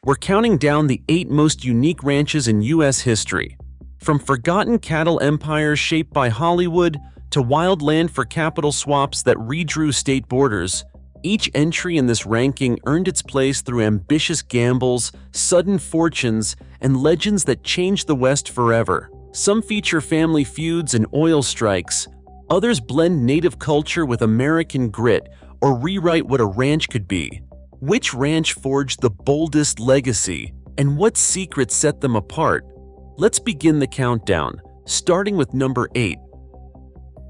we're counting down the 8 most unique ranches in U.S. history. From forgotten cattle empires shaped by Hollywood to wild land for capital swaps that redrew state borders, each entry in this ranking earned its place through ambitious gambles, sudden fortunes, and legends that changed the West forever. Some feature family feuds and oil strikes. Others blend native culture with American grit or rewrite what a ranch could be. Which ranch forged the boldest legacy, and what secrets set them apart? Let's begin the countdown, starting with number 8.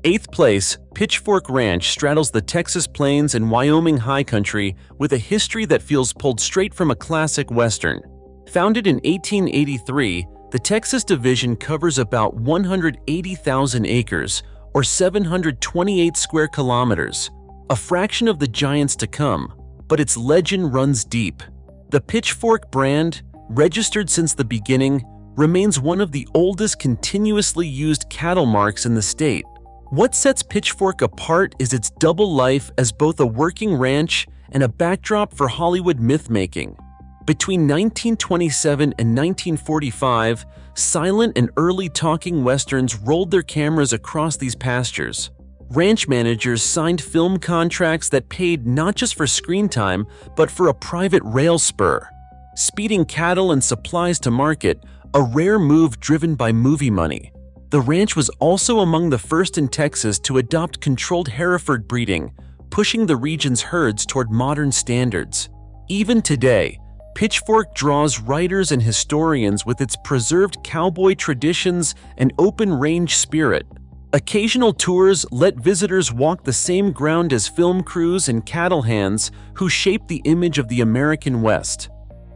8th place, Pitchfork Ranch straddles the Texas Plains and Wyoming high country with a history that feels pulled straight from a classic Western. Founded in 1883, the Texas division covers about 180,000 acres, or 728 square kilometers, a fraction of the giants to come, but its legend runs deep. The Pitchfork brand, registered since the beginning, remains one of the oldest continuously used cattle marks in the state. What sets Pitchfork apart is its double life as both a working ranch and a backdrop for Hollywood myth-making. Between 1927 and 1945, silent and early talking westerns rolled their cameras across these pastures. Ranch managers signed film contracts that paid not just for screen time, but for a private rail spur. Speeding cattle and supplies to market, a rare move driven by movie money. The ranch was also among the first in Texas to adopt controlled Hereford breeding, pushing the region's herds toward modern standards. Even today, Pitchfork draws writers and historians with its preserved cowboy traditions and open-range spirit. Occasional tours let visitors walk the same ground as film crews and cattle hands who shaped the image of the American West.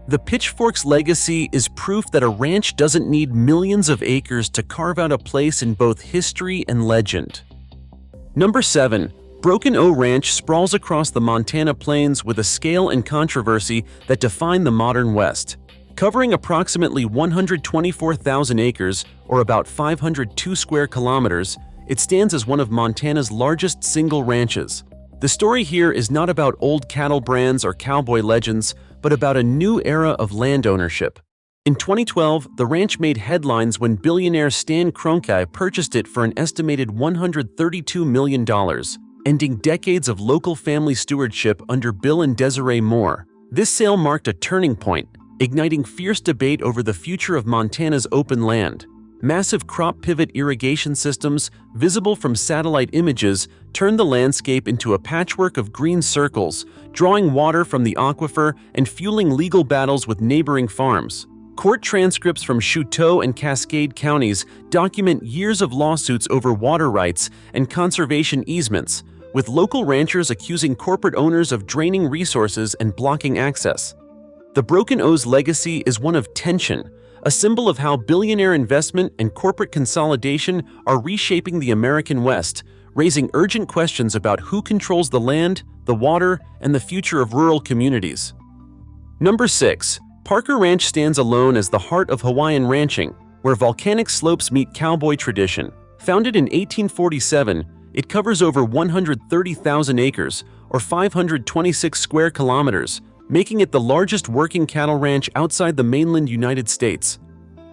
The Pitchfork's legacy is proof that a ranch doesn't need millions of acres to carve out a place in both history and legend. Number 7. Broken O Ranch sprawls across the Montana plains with a scale and controversy that define the modern West. Covering approximately 124,000 acres, or about 502 square kilometers, it stands as one of Montana's largest single ranches. The story here is not about old cattle brands or cowboy legends, but about a new era of land ownership. In 2012, the ranch made headlines when billionaire Stan Kroenke purchased it for an estimated $132 million, ending decades of local family stewardship under Bill and Desiree Moore. This sale marked a turning point, igniting fierce debate over the future of Montana's open land. Massive crop pivot irrigation systems, visible from satellite images, turned the landscape into a patchwork of green circles, drawing water from the aquifer and fueling legal battles with neighboring farms. Court transcripts from Chouteau and Cascade counties document years of lawsuits over water rights and conservation easements, with local ranchers accusing corporate owners of draining resources and blocking access. The Broken O's legacy is one of tension, a symbol of how billionaire investment and corporate consolidation are reshaping the American West, raising urgent questions about who controls the land, the water, and the future of rural communities. Number 6. Parker Ranch stands alone as the heart of Hawaiian ranching, where volcanic slopes meet cowboy tradition. Founded in 1847, it covers over 130,000 acres, or 526 square kilometers, making it the largest working cattle ranch outside the mainland United States.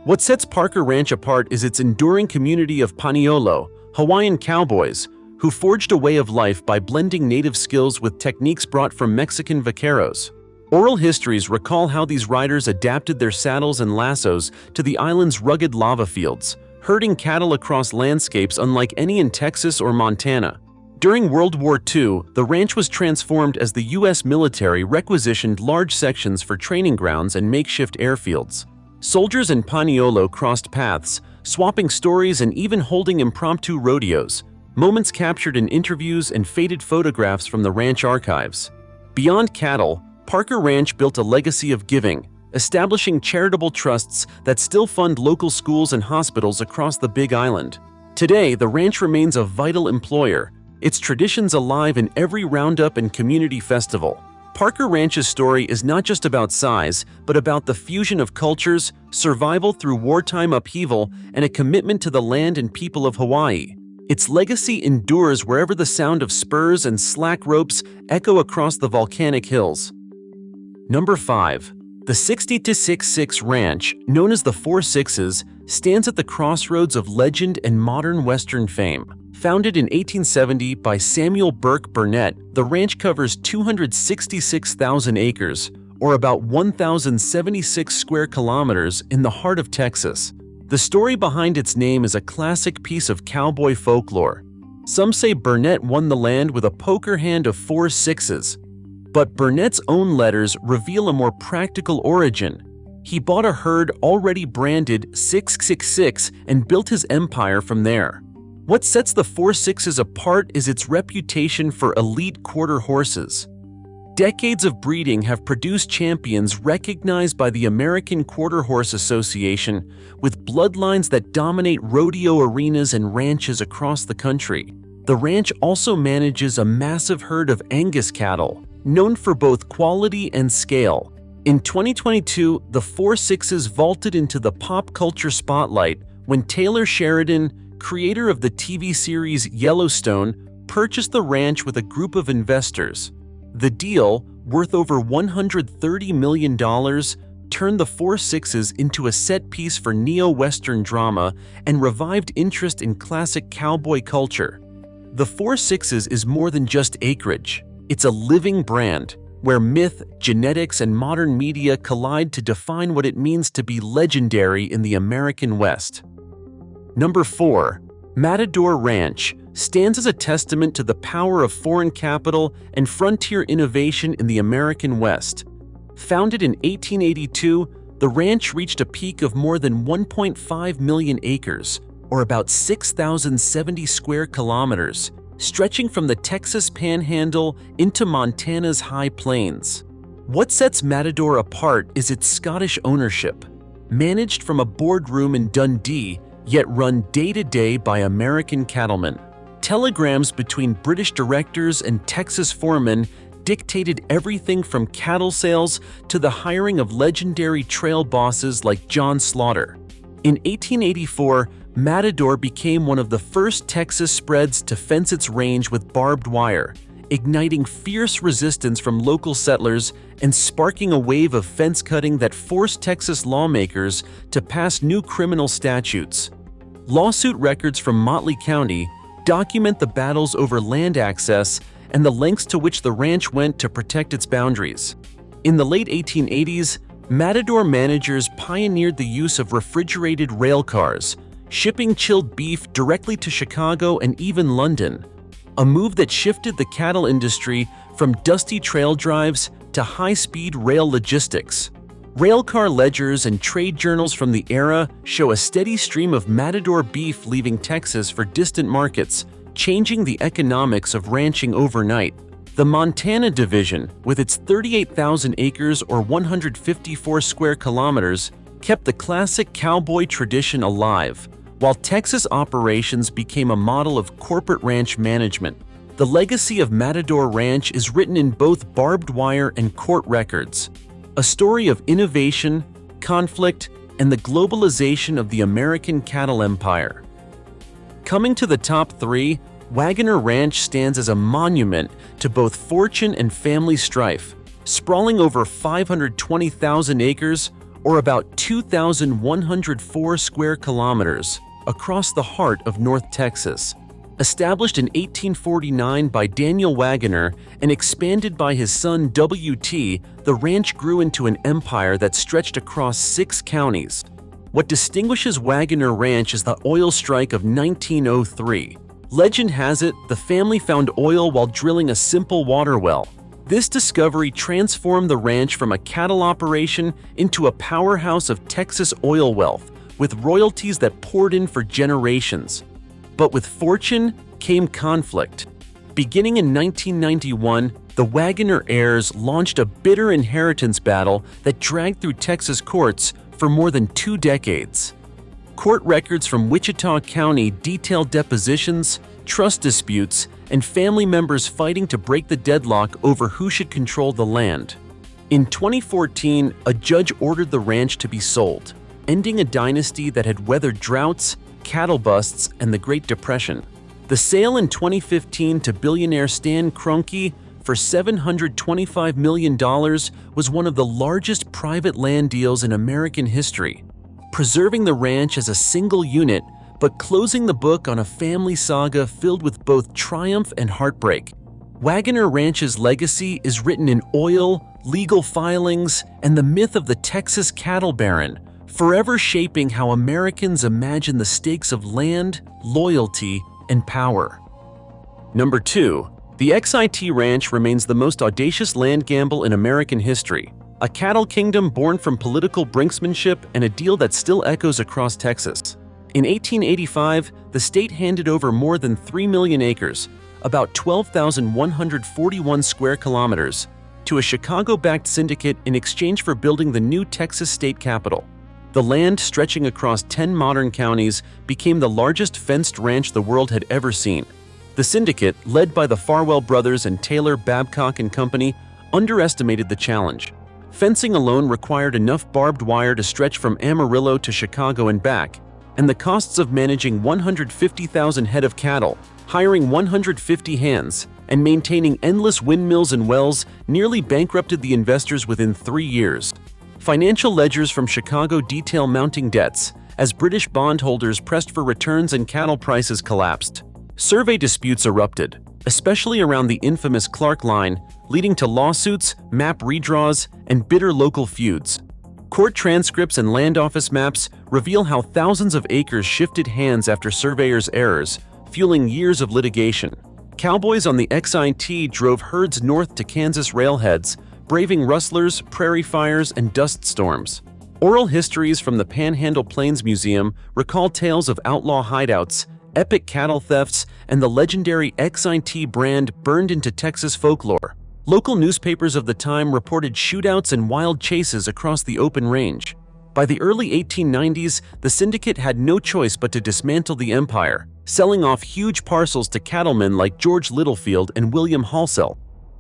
What sets Parker Ranch apart is its enduring community of Paniolo, Hawaiian cowboys, who forged a way of life by blending native skills with techniques brought from Mexican vaqueros. Oral histories recall how these riders adapted their saddles and lassos to the island's rugged lava fields, herding cattle across landscapes unlike any in Texas or Montana. During World War II, the ranch was transformed as the U.S. military requisitioned large sections for training grounds and makeshift airfields. Soldiers in Paniolo crossed paths, swapping stories and even holding impromptu rodeos, moments captured in interviews and faded photographs from the ranch archives. Beyond cattle, Parker Ranch built a legacy of giving, establishing charitable trusts that still fund local schools and hospitals across the Big Island. Today, the ranch remains a vital employer, its traditions alive in every roundup and community festival. Parker Ranch's story is not just about size, but about the fusion of cultures, survival through wartime upheaval, and a commitment to the land and people of Hawaii. Its legacy endures wherever the sound of spurs and slack ropes echo across the volcanic hills. Number 5. The XIT Ranch, known as the Four Sixes, stands at the crossroads of legend and modern Western fame. Founded in 1870 by Samuel Burke Burnett, the ranch covers 266,000 acres, or about 1,076 square kilometers in the heart of Texas. The story behind its name is a classic piece of cowboy folklore. Some say Burnett won the land with a poker hand of 4 sixes. But Burnett's own letters reveal a more practical origin. He bought a herd already branded 666 and built his empire from there. What sets the Four Sixes apart is its reputation for elite quarter horses. Decades of breeding have produced champions recognized by the American Quarter Horse Association, with bloodlines that dominate rodeo arenas and ranches across the country. The ranch also manages a massive herd of Angus cattle, known for both quality and scale. In 2022, the Four Sixes vaulted into the pop culture spotlight when Taylor Sheridan, creator of the TV series Yellowstone, purchased the ranch with a group of investors. The deal, worth over $130 million, turned the Four Sixes into a set piece for neo-Western drama and revived interest in classic cowboy culture. The Four Sixes is more than just acreage. It's a living brand, where myth, genetics, and modern media collide to define what it means to be legendary in the American West. Number 4. Matador Ranch stands as a testament to the power of foreign capital and frontier innovation in the American West. Founded in 1882, the ranch reached a peak of more than 1.5 million acres, or about 6,070 square kilometers, stretching from the Texas Panhandle into Montana's High Plains. What sets Matador apart is its Scottish ownership. Managed from a boardroom in Dundee, yet run day-to-day by American cattlemen. Telegrams between British directors and Texas foremen dictated everything from cattle sales to the hiring of legendary trail bosses like John Slaughter. In 1884, Matador became one of the first Texas spreads to fence its range with barbed wire, igniting fierce resistance from local settlers and sparking a wave of fence cutting that forced Texas lawmakers to pass new criminal statutes. Lawsuit records from Motley County document the battles over land access and the lengths to which the ranch went to protect its boundaries. In the late 1880s, Matador managers pioneered the use of refrigerated rail cars, shipping chilled beef directly to Chicago and even London, a move that shifted the cattle industry from dusty trail drives to high-speed rail logistics. Railcar ledgers and trade journals from the era show a steady stream of Matador beef leaving Texas for distant markets, changing the economics of ranching overnight. The Montana division, with its 38,000 acres or 154 square kilometers, kept the classic cowboy tradition alive, while Texas operations became a model of corporate ranch management. The legacy of Matador Ranch is written in both barbed wire and court records, a story of innovation, conflict, and the globalization of the American cattle empire. Coming to the top 3, Wagner Ranch stands as a monument to both fortune and family strife, sprawling over 520,000 acres, or about 2,104 square kilometers, across the heart of North Texas. Established in 1849 by Daniel Waggoner and expanded by his son W.T., the ranch grew into an empire that stretched across 6 counties. What distinguishes Wagner Ranch is the oil strike of 1903. Legend has it the family found oil while drilling a simple water well. This discovery transformed the ranch from a cattle operation into a powerhouse of Texas oil wealth, with royalties that poured in for generations. But with fortune came conflict. Beginning in 1991, the Waggoner heirs launched a bitter inheritance battle that dragged through Texas courts for more than 2 decades. Court records from Wichita County detail depositions, trust disputes, and family members fighting to break the deadlock over who should control the land. In 2014, a judge ordered the ranch to be sold, ending a dynasty that had weathered droughts, cattle busts, and the Great Depression. The sale in 2015 to billionaire Stan Kroenke for $725 million was one of the largest private land deals in American history, preserving the ranch as a single unit but closing the book on a family saga filled with both triumph and heartbreak. Wagner Ranch's legacy is written in oil, legal filings, and the myth of the Texas cattle baron, forever shaping how Americans imagine the stakes of land, loyalty, and power. Number 2. The XIT Ranch remains the most audacious land gamble in American history, a cattle kingdom born from political brinksmanship and a deal that still echoes across Texas. In 1885, the state handed over more than 3 million acres, about 12,141 square kilometers, to a Chicago-backed syndicate in exchange for building the new Texas state capitol. The land, stretching across 10 modern counties, became the largest fenced ranch the world had ever seen. The syndicate, led by the Farwell brothers and Taylor, Babcock and Company, underestimated the challenge. Fencing alone required enough barbed wire to stretch from Amarillo to Chicago and back, and the costs of managing 150,000 head of cattle, hiring 150 hands, and maintaining endless windmills and wells nearly bankrupted the investors within 3 years. Financial ledgers from Chicago detail mounting debts as British bondholders pressed for returns and cattle prices collapsed. Survey disputes erupted, especially around the infamous Clark Line, leading to lawsuits, map redraws, and bitter local feuds. Court transcripts and land office maps reveal how thousands of acres shifted hands after surveyors' errors, fueling years of litigation. Cowboys on the XIT drove herds north to Kansas railheads, braving rustlers, prairie fires, and dust storms. Oral histories from the Panhandle Plains Museum recall tales of outlaw hideouts, epic cattle thefts, and the legendary XIT brand burned into Texas folklore. Local newspapers of the time reported shootouts and wild chases across the open range. By the early 1890s, the syndicate had no choice but to dismantle the empire, selling off huge parcels to cattlemen like George Littlefield and William Halsell.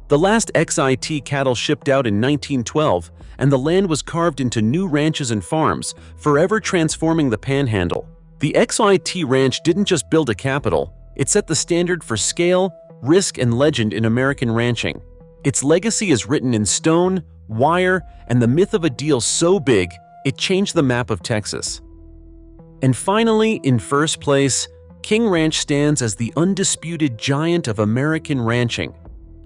The last XIT cattle shipped out in 1912, and the land was carved into new ranches and farms, forever transforming the Panhandle. The XIT Ranch didn't just build a capital, it set the standard for scale, risk, and legend in American ranching. Its legacy is written in stone, wire, and the myth of a deal so big, it changed the map of Texas. And finally, in first place, King Ranch stands as the undisputed giant of American ranching,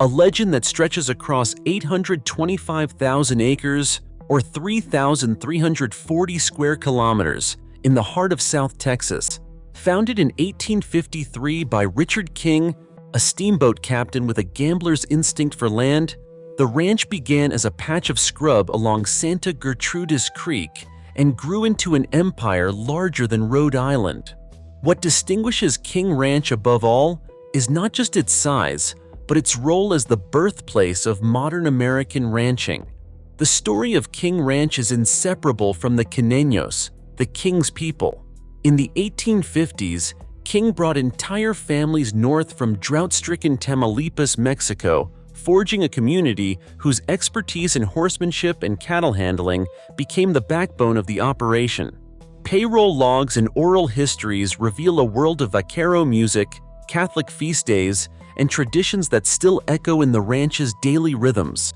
a legend that stretches across 825,000 acres, or 3,340 square kilometers, in the heart of South Texas. Founded in 1853 by Richard King, a steamboat captain with a gambler's instinct for land, the ranch began as a patch of scrub along Santa Gertrudis Creek and grew into an empire larger than Rhode Island. What distinguishes King Ranch above all is not just its size, but its role as the birthplace of modern American ranching. The story of King Ranch is inseparable from the Queneños, the King's people. In the 1850s, King brought entire families north from drought-stricken Tamaulipas, Mexico, forging a community whose expertise in horsemanship and cattle handling became the backbone of the operation. Payroll logs and oral histories reveal a world of vaquero music, Catholic feast days, and traditions that still echo in the ranch's daily rhythms.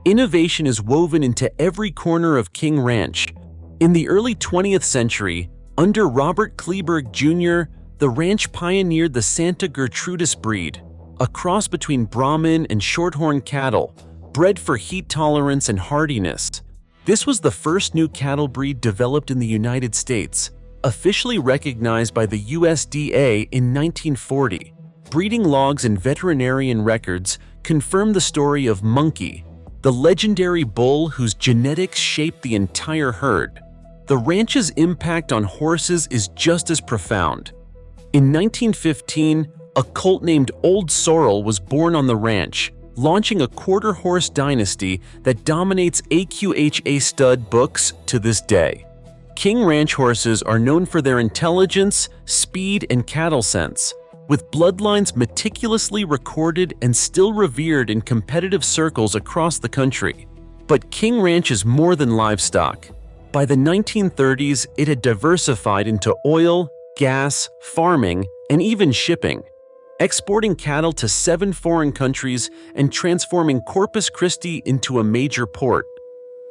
Innovation is woven into every corner of King Ranch. In the early 20th century, under Robert Kleberg Jr., the ranch pioneered the Santa Gertrudis breed, a cross between Brahmin and Shorthorn cattle, bred for heat tolerance and hardiness. This was the first new cattle breed developed in the United States, officially recognized by the USDA in 1940. Breeding logs and veterinarian records confirm the story of Monkey, the legendary bull whose genetics shaped the entire herd. The ranch's impact on horses is just as profound. In 1915, a colt named Old Sorrel was born on the ranch, launching a quarter-horse dynasty that dominates AQHA stud books to this day. King Ranch horses are known for their intelligence, speed, and cattle sense, with bloodlines meticulously recorded and still revered in competitive circles across the country. But King Ranch is more than livestock. By the 1930s, it had diversified into oil, gas, farming, and even shipping. exporting cattle to 7 foreign countries and transforming Corpus Christi into a major port.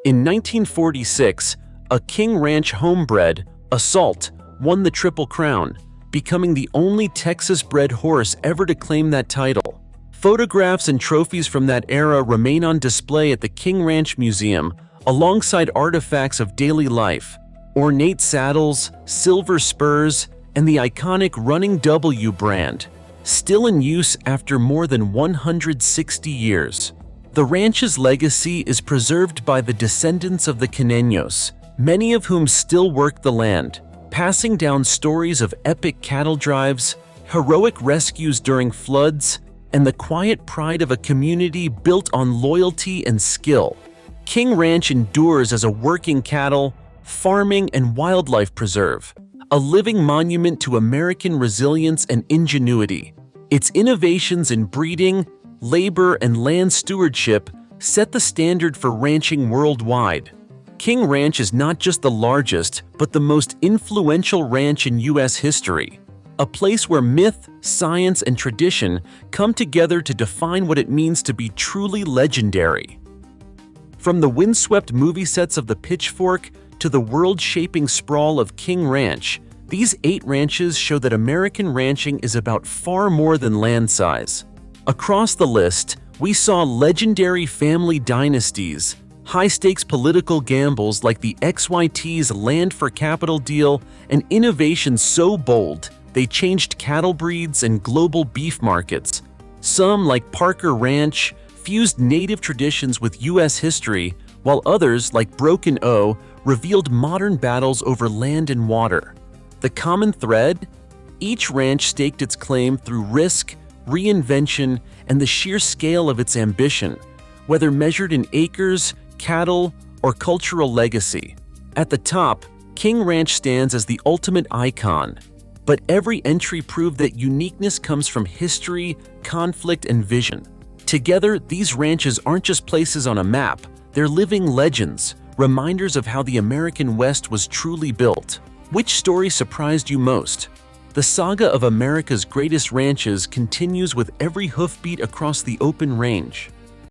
In 1946, a King Ranch homebred, Assault, won the Triple Crown, becoming the only Texas-bred horse ever to claim that title. Photographs and trophies from that era remain on display at the King Ranch Museum, alongside artifacts of daily life, ornate saddles, silver spurs, and the iconic Running W brand, still in use after more than 160 years. The ranch's legacy is preserved by the descendants of the Caneños, many of whom still work the land, passing down stories of epic cattle drives, heroic rescues during floods, and the quiet pride of a community built on loyalty and skill. King Ranch endures as a working cattle, farming, and wildlife preserve, a living monument to American resilience and ingenuity. Its innovations in breeding, labor, and land stewardship set the standard for ranching worldwide. King Ranch is not just the largest, but the most influential ranch in U.S. history, a place where myth, science, and tradition come together to define what it means to be truly legendary. From the windswept movie sets of the Pitchfork to the world-shaping sprawl of King Ranch, these 8 ranches show that American ranching is about far more than land size. Across the list, we saw legendary family dynasties, high-stakes political gambles like the XIT's land for capital deal, and innovations so bold they changed cattle breeds and global beef markets. Some, like Parker Ranch, fused native traditions with U.S. history, while others, like Broken O, revealed modern battles over land and water. The common thread? Each ranch staked its claim through risk, reinvention, and the sheer scale of its ambition, whether measured in acres, cattle, or cultural legacy. At the top, King Ranch stands as the ultimate icon, but every entry proved that uniqueness comes from history, conflict, and vision. Together, these ranches aren't just places on a map, they're living legends, reminders of how the American West was truly built. Which story surprised you most? The saga of America's greatest ranches continues with every hoofbeat across the open range.